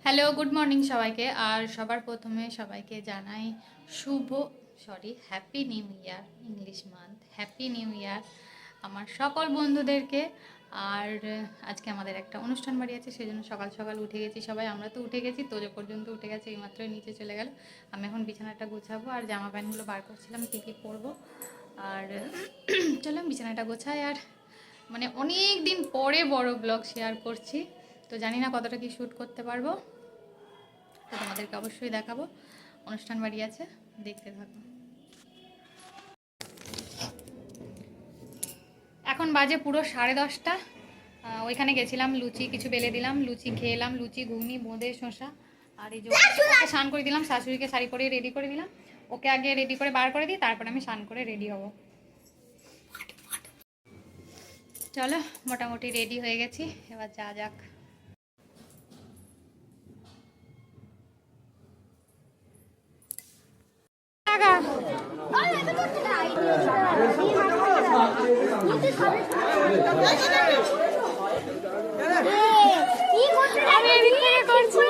Hello, good morning সবাইকে। আর সবার প্রথমে সবাইকে জানাই happy new year, English month. Happy new year আমার সকল বন্ধুদেরকে। আর আজকে আমাদের একটা অনুষ্ঠান বাড়ি আছে, সেই জন্য সকাল সকাল উঠে গেছি সবাই। আমরা তো উঠে গেছি, তোজো পর্যন্ত উঠে গেছে, এইমাত্রই নিচে চলে গেল। আমি এখন বিছানাটা গোছাবো আর জামা প্যান্টগুলো বার করছিলাম কী কী পরবো। আর চললাম বিছানাটা গোছাই। আর মানে অনেক দিন পরে বড় ব্লগ শেয়ার করছি, তো জানি না কতটা কি শ্যুট করতে পারবো, তো তোমাদেরকে অবশ্যই দেখাবো। অনুষ্ঠান বাড়ি আছে, দেখতে থাকো। এখন বাজে পুরো 10:30। ওইখানে গেছিলাম, লুচি কিছু বেলে দিলাম, লুচি খেয়ে এলাম, লুচি ঘুগনি বোঁদে শসা। আর এই যে ওকে স্নান করে দিলাম, শাশুড়িকে শাড়ি পরে রেডি করে দিলাম। ওকে আগে রেডি করে বার করে দিই, তারপরে আমি স্নান করে রেডি হব। চলো, মোটামুটি রেডি হয়ে গেছি, এবার যা যাক। আমি এদিক থেকে করছি।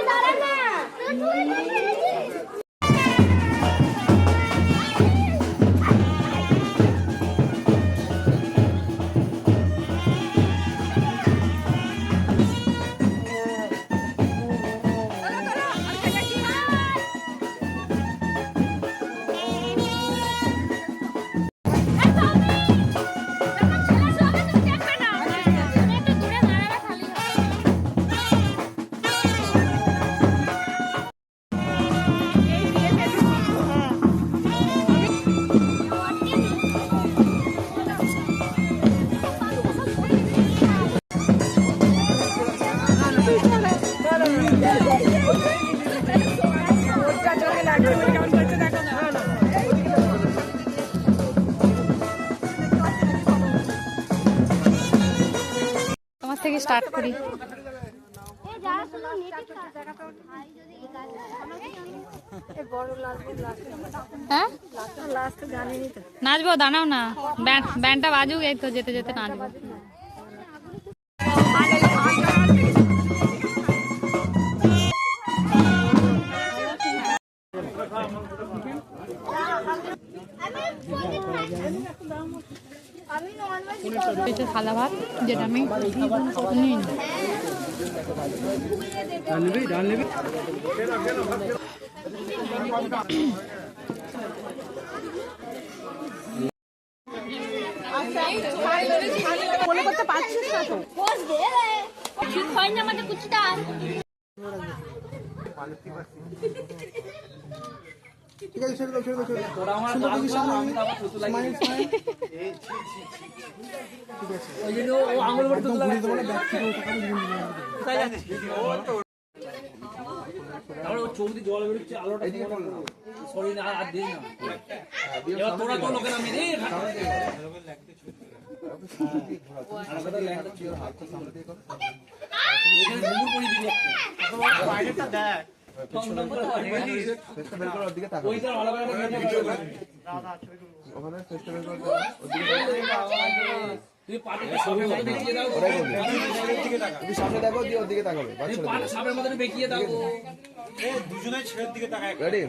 তোমার থেকে স্টার্ট করি। হ্যাঁ, নাচবো, দাঁড়াও না, ব্যান্ডটা বাজুক, এই তো যেতে যেতে নাচবো। থালা ভাত, যেটা আমি নিই। মনে করতে পারছিস না তো, ঠিক হয় না আমাদের কুচিটা। ঠিক আছে, ছেড়ে দাও, ছেড়ে দাও, ছেড়ে দাও। তোরা আমার গাল গুলো আমি তারপর ফুটু লাগিয়ে দিই। এই ঠিক আছে, ওই জন্য ও আঙুল ভরে তুলে লাগাই তোমার ব্যাক থেকে ওটা করে ঘুরে যাবে। কোথায় যাচ্ছিস? ও তো তাহলে ও চৌদি জল বেরোচ্ছে, আলোটা এদিকে বল না, সরি না, আর দিই না। এবার তোরা তো লোকের আমি রে লোকের লাগতে ছুট ঘোরা আর কথা লাগতে ছিল, হাতটা সামনে দিয়ে করো। এখানে ঘুমুর পড়ি দিবি একটু, এখন বাইরেটা দেখ। ওখানে ফেস্টিভ্যাল করার দিকে তাকাও, ওইটা ভালো করে দাদা ওখানে ফেস্টিভ্যাল করার তুই পাটি সামনে বেঁকিয়ে দাও, তুমি সামনে দেখো, দিয়ে ওদিকে তাকাবে, বাচ্চারা পাটি সামনের মধ্যে বেঁকিয়ে দাও। এই দুজনে ছেড়ের দিকে তাকায়। রেডি